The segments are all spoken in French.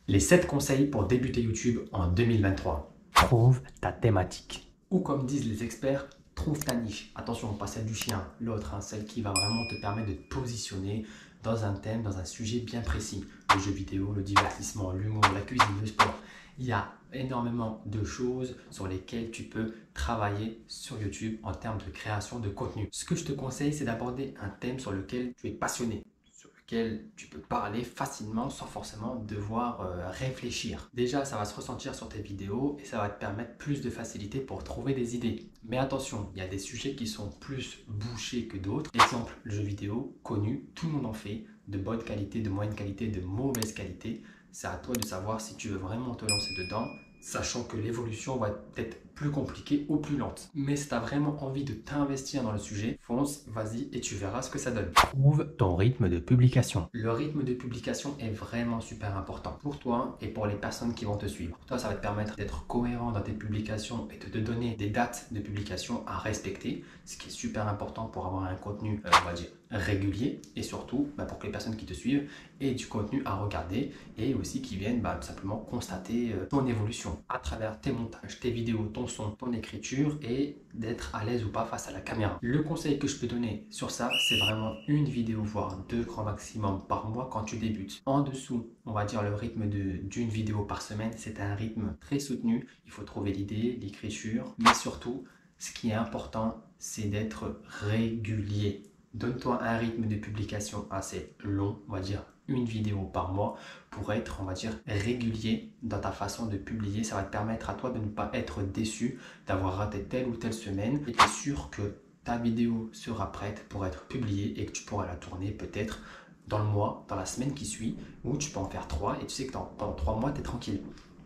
Les 7 conseils pour débuter YouTube en 2023. Trouve ta thématique. Ou comme disent les experts, trouve ta niche. Attention, pas celle du chien, l'autre, celle qui va vraiment te permettre de te positionner dans un thème, dans un sujet bien précis. Le jeu vidéo, le divertissement, l'humour, la cuisine, le sport. Il y a énormément de choses sur lesquelles tu peux travailler sur YouTube en termes de création de contenu. Ce que je te conseille, c'est d'aborder un thème sur lequel tu es passionné, sur lequel tu peux parler facilement sans forcément devoir réfléchir. Déjà, ça va se ressentir sur tes vidéos et ça va te permettre plus de facilité pour trouver des idées. Mais attention, il y a des sujets qui sont plus bouchés que d'autres. Exemple, le jeu vidéo, connu, tout le monde en fait, de bonne qualité, de moyenne qualité, de mauvaise qualité. C'est à toi de savoir si tu veux vraiment te lancer dedans, sachant que l'évolution va être plus compliquée ou plus lente. Mais si tu as vraiment envie de t'investir dans le sujet, fonce, vas-y et tu verras ce que ça donne. Trouve ton rythme de publication. Le rythme de publication est vraiment super important pour toi et pour les personnes qui vont te suivre. Pour toi, ça va te permettre d'être cohérent dans tes publications et de te donner des dates de publication à respecter, ce qui est super important pour avoir un contenu, on va dire, régulier et surtout pour que les personnes qui te suivent aient du contenu à regarder et aussi qui viennent simplement constater ton évolution à travers tes montages, tes vidéos, ton son, ton écriture et d'être à l'aise ou pas face à la caméra. Le conseil que je peux donner sur ça, c'est vraiment une vidéo, voire 2 grand maximum par mois quand tu débutes. En dessous, on va dire le rythme d'une vidéo par semaine, c'est un rythme très soutenu. Il faut trouver l'idée, l'écriture, mais surtout, ce qui est important, c'est d'être régulier. Donne-toi un rythme de publication assez long, on va dire une vidéo par mois pour être, on va dire, régulier dans ta façon de publier. Ça va te permettre à toi de ne pas être déçu d'avoir raté telle ou telle semaine et tu es sûr que ta vidéo sera prête pour être publiée et que tu pourras la tourner peut-être dans le mois, dans la semaine qui suit, ou tu peux en faire 3 et tu sais que pendant 3 mois, tu es tranquille.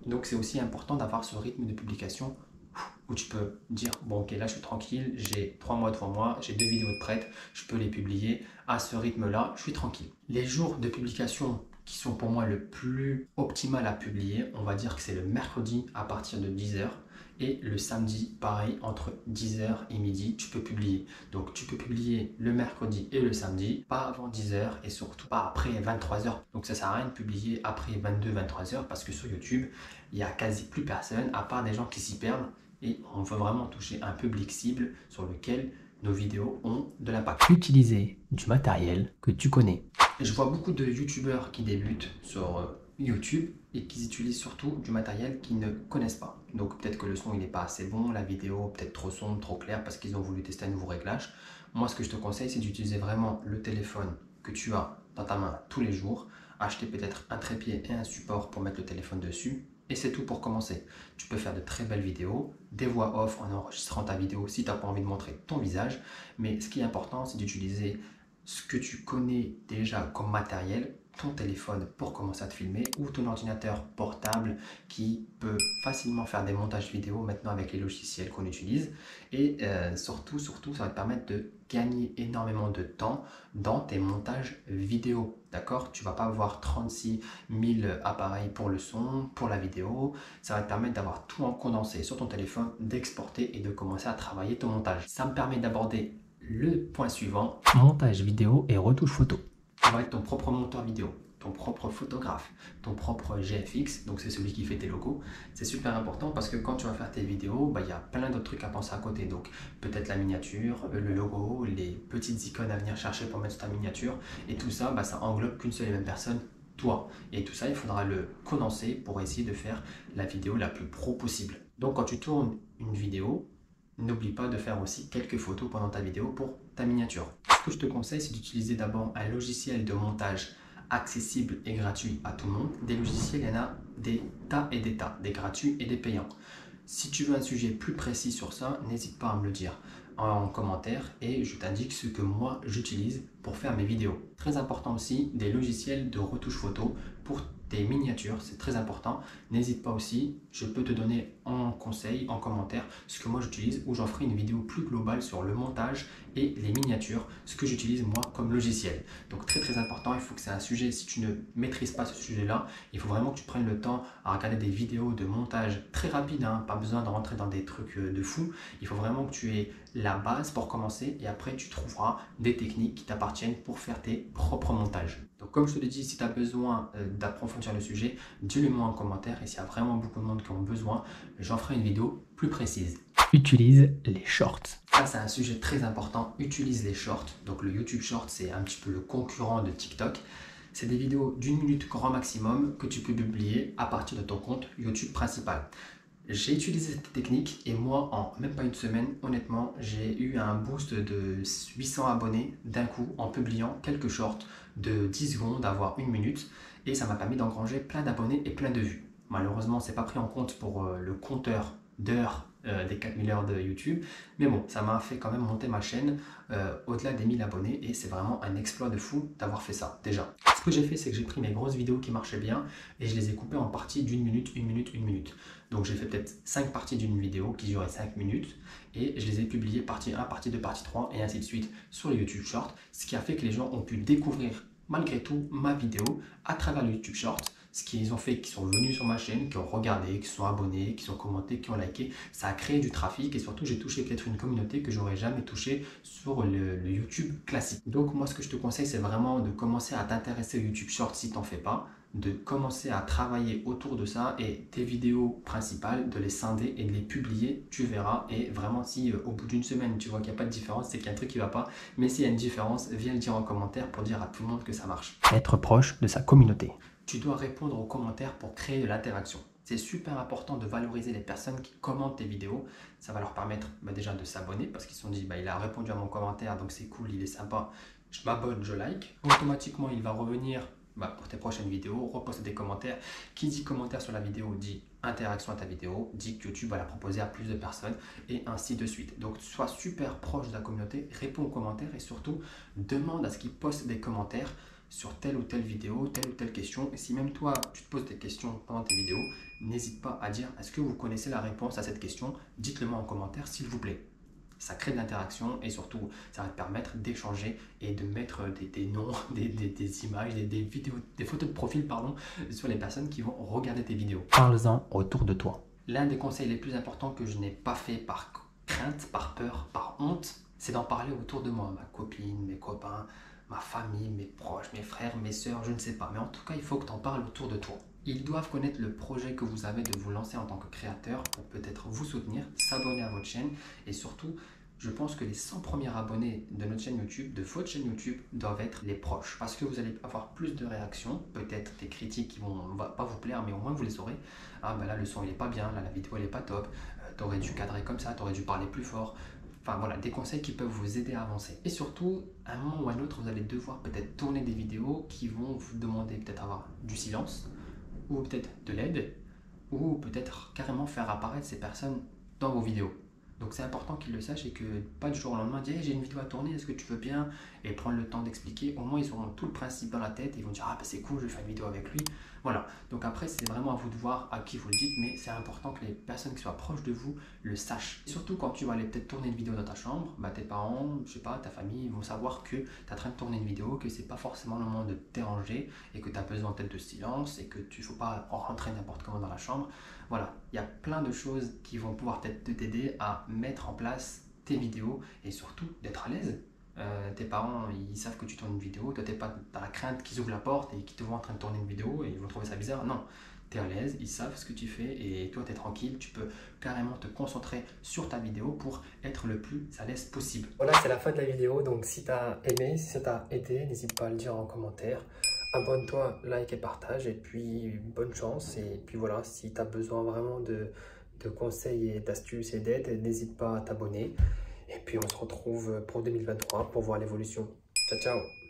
Donc c'est aussi important d'avoir ce rythme de publication où tu peux dire, bon ok, là je suis tranquille, j'ai 3 mois devant moi, j'ai 2 vidéos de prêtes, je peux les publier à ce rythme-là, je suis tranquille. Les jours de publication qui sont pour moi le plus optimal à publier, on va dire que c'est le mercredi à partir de 10h et le samedi, pareil, entre 10h et midi, tu peux publier. Donc tu peux publier le mercredi et le samedi, pas avant 10h et surtout pas après 23h. Donc ça sert à rien de publier après 22-23h parce que sur YouTube, il n'y a quasi plus personne à part des gens qui s'y perdent et on veut vraiment toucher un public cible sur lequel nos vidéos ont de l'impact. Utiliser du matériel que tu connais. Je vois beaucoup de youtubeurs qui débutent sur YouTube et qui utilisent surtout du matériel qu'ils ne connaissent pas. Donc peut-être que le son il n'est pas assez bon, la vidéo peut-être trop sombre, trop claire parce qu'ils ont voulu tester un nouveau réglage. Moi ce que je te conseille c'est d'utiliser vraiment le téléphone que tu as dans ta main tous les jours, acheter peut-être un trépied et un support pour mettre le téléphone dessus. Et c'est tout pour commencer. Tu peux faire de très belles vidéos, des voix off en enregistrant ta vidéo si tu n'as pas envie de montrer ton visage. Mais ce qui est important, c'est d'utiliser ce que tu connais déjà comme matériel, ton téléphone pour commencer à te filmer ou ton ordinateur portable qui peut facilement faire des montages vidéo maintenant avec les logiciels qu'on utilise. Et surtout, ça va te permettre de gagner énormément de temps dans tes montages vidéo. D'accord? Tu ne vas pas avoir 36 000 appareils pour le son, pour la vidéo. Ça va te permettre d'avoir tout en condensé sur ton téléphone, d'exporter et de commencer à travailler ton montage. Ça me permet d'aborder le point suivant, montage vidéo et retouche photo. Tu vas être ton propre monteur vidéo, ton propre photographe, ton propre GFX, donc c'est celui qui fait tes logos. C'est super important parce que quand tu vas faire tes vidéos, il y a plein d'autres trucs à penser à côté. Donc peut-être la miniature, le logo, les petites icônes à venir chercher pour mettre sur ta miniature. Et tout ça, ça englobe qu'une seule et même personne, toi. Et tout ça, il faudra le condenser pour essayer de faire la vidéo la plus pro possible. Donc quand tu tournes une vidéo, n'oublie pas de faire aussi quelques photos pendant ta vidéo pour ta miniature. Ce que je te conseille, c'est d'utiliser d'abord un logiciel de montage accessible et gratuit à tout le monde. Des logiciels, il y en a des tas et des tas, des gratuits et des payants. Si tu veux un sujet plus précis sur ça, n'hésite pas à me le dire en commentaire et je t'indique ce que moi j'utilise pour faire mes vidéos. Très important aussi, des logiciels de retouche photo pour tes miniatures, c'est très important. N'hésite pas aussi, je peux te donner en conseil, en commentaire, ce que moi j'utilise ou j'en ferai une vidéo plus globale sur le montage et les miniatures, ce que j'utilise moi comme logiciel. Donc très important, il faut que c'est un sujet, si tu ne maîtrises pas ce sujet-là, il faut vraiment que tu prennes le temps à regarder des vidéos de montage très rapides, pas besoin de rentrer dans des trucs de fou. Il faut vraiment que tu aies la base pour commencer et après tu trouveras des techniques qui t'appartiennent pour faire tes propres montages. Donc comme je te l'ai dit, si tu as besoin d'approfondir approfondir le sujet, dis-le moi en commentaire et s'il y a vraiment beaucoup de monde qui ont besoin, j'en ferai une vidéo plus précise. Utilise les shorts. Ça, c'est un sujet très important. Utilise les shorts. Donc, le YouTube Short, c'est un petit peu le concurrent de TikTok. C'est des vidéos d'1 minute grand maximum que tu peux publier à partir de ton compte YouTube principal. J'ai utilisé cette technique et moi, en même pas une semaine, honnêtement, j'ai eu un boost de 800 abonnés d'un coup en publiant quelques shorts de 10 secondes, à 1 minute. Et ça m'a permis d'engranger plein d'abonnés et plein de vues. Malheureusement, c'est pas pris en compte pour le compteur d'heures des 4000 heures de YouTube. Mais bon, ça m'a fait quand même monter ma chaîne au-delà des 1000 abonnés et c'est vraiment un exploit de fou d'avoir fait ça déjà. Ce que j'ai fait, c'est que j'ai pris mes grosses vidéos qui marchaient bien et je les ai coupées en parties d'1 minute, 1 minute, 1 minute. Donc j'ai fait peut-être 5 parties d'une vidéo qui durait 5 minutes et je les ai publiées partie 1, partie 2, partie 3 et ainsi de suite sur les YouTube Short. Ce qui a fait que les gens ont pu découvrir malgré tout ma vidéo à travers le YouTube Short. Ce qu'ils ont fait, qu'ils sont venus sur ma chaîne, qui ont regardé, qui sont abonnés, qui sont commentés, qui ont liké, ça a créé du trafic et surtout j'ai touché peut-être une communauté que j'aurais jamais touché sur le YouTube classique. Donc moi ce que je te conseille c'est vraiment de commencer à t'intéresser au YouTube Short si tu n'en fais pas, de commencer à travailler autour de ça et tes vidéos principales, de les scinder et de les publier, tu verras. Et vraiment si au bout d'une semaine tu vois qu'il n'y a pas de différence, c'est qu'il y a un truc qui ne va pas. Mais s'il y a une différence, viens le dire en commentaire pour dire à tout le monde que ça marche. Être proche de sa communauté. Tu dois répondre aux commentaires pour créer de l'interaction. C'est super important de valoriser les personnes qui commentent tes vidéos. Ça va leur permettre déjà de s'abonner parce qu'ils se sont dit il a répondu à mon commentaire donc c'est cool, il est sympa, je m'abonne, je like. Automatiquement il va revenir pour tes prochaines vidéos, reposter des commentaires. Qui dit commentaire sur la vidéo dit interaction à ta vidéo, dit que YouTube va la proposer à plus de personnes et ainsi de suite. Donc sois super proche de la communauté, réponds aux commentaires et surtout demande à ce qu'ils postent des commentaires sur telle ou telle vidéo, telle ou telle question. Et si même toi, tu te poses des questions pendant tes vidéos, n'hésite pas à dire est-ce que vous connaissez la réponse à cette question? Dites-le moi en commentaire s'il vous plaît. Ça crée de l'interaction et surtout, ça va te permettre d'échanger et de mettre des noms, des images, des vidéos, des photos de profil sur les personnes qui vont regarder tes vidéos. Parle-en autour de toi. L'un des conseils les plus importants que je n'ai pas fait par crainte, par peur, par honte, c'est d'en parler autour de moi, ma copine, mes copains, ma famille, mes proches, mes frères, mes sœurs, je ne sais pas. Mais en tout cas, il faut que tu en parles autour de toi. Ils doivent connaître le projet que vous avez de vous lancer en tant que créateur pour peut-être vous soutenir, s'abonner à votre chaîne et surtout, je pense que les 100 premiers abonnés de notre chaîne YouTube, de votre chaîne YouTube, doivent être les proches parce que vous allez avoir plus de réactions, peut-être des critiques qui vont pas vous plaire, mais au moins vous les saurez. Ah là le son il est pas bien, là la vidéo elle est pas top, t'aurais dû cadrer comme ça, t'aurais dû parler plus fort. Enfin voilà, des conseils qui peuvent vous aider à avancer. Et surtout, à un moment ou à un autre, vous allez devoir peut-être tourner des vidéos qui vont vous demander peut-être avoir du silence, ou peut-être de l'aide, ou peut-être carrément faire apparaître ces personnes dans vos vidéos. Donc c'est important qu'ils le sachent et que pas du jour au lendemain dire hey, j'ai une vidéo à tourner, est-ce que tu veux bien? Et prendre le temps d'expliquer. Au moins ils auront tout le principe dans la tête et ils vont dire ah c'est cool, je vais faire une vidéo avec lui. Voilà, donc après c'est vraiment à vous de voir à qui vous le dites, mais c'est important que les personnes qui soient proches de vous le sachent. Et surtout quand tu vas aller peut-être tourner une vidéo dans ta chambre, tes parents, je sais pas, ta famille, ils vont savoir que tu es en train de tourner une vidéo, que c'est pas forcément le moment de te déranger et que tu as besoin peut-être de silence et que tu ne faut pas rentrer n'importe comment dans la chambre. Voilà, il y a plein de choses qui vont pouvoir peut-être t'aider à mettre en place tes vidéos et surtout d'être à l'aise. Tes parents, ils savent que tu tournes une vidéo, toi, tu n'es pas dans la crainte qu'ils ouvrent la porte et qu'ils te voient en train de tourner une vidéo et ils vont trouver ça bizarre. Non, tu es à l'aise, ils savent ce que tu fais et toi, tu es tranquille, tu peux carrément te concentrer sur ta vidéo pour être le plus à l'aise possible. Voilà, c'est la fin de la vidéo, donc si tu as aimé, si ça t'a aidé, n'hésite pas à le dire en commentaire. Abonne-toi, like et partage et puis bonne chance. Et puis voilà, si tu as besoin vraiment de conseils et d'astuces et d'aide, n'hésite pas à t'abonner. Et puis on se retrouve pour 2023 pour voir l'évolution. Ciao, ciao!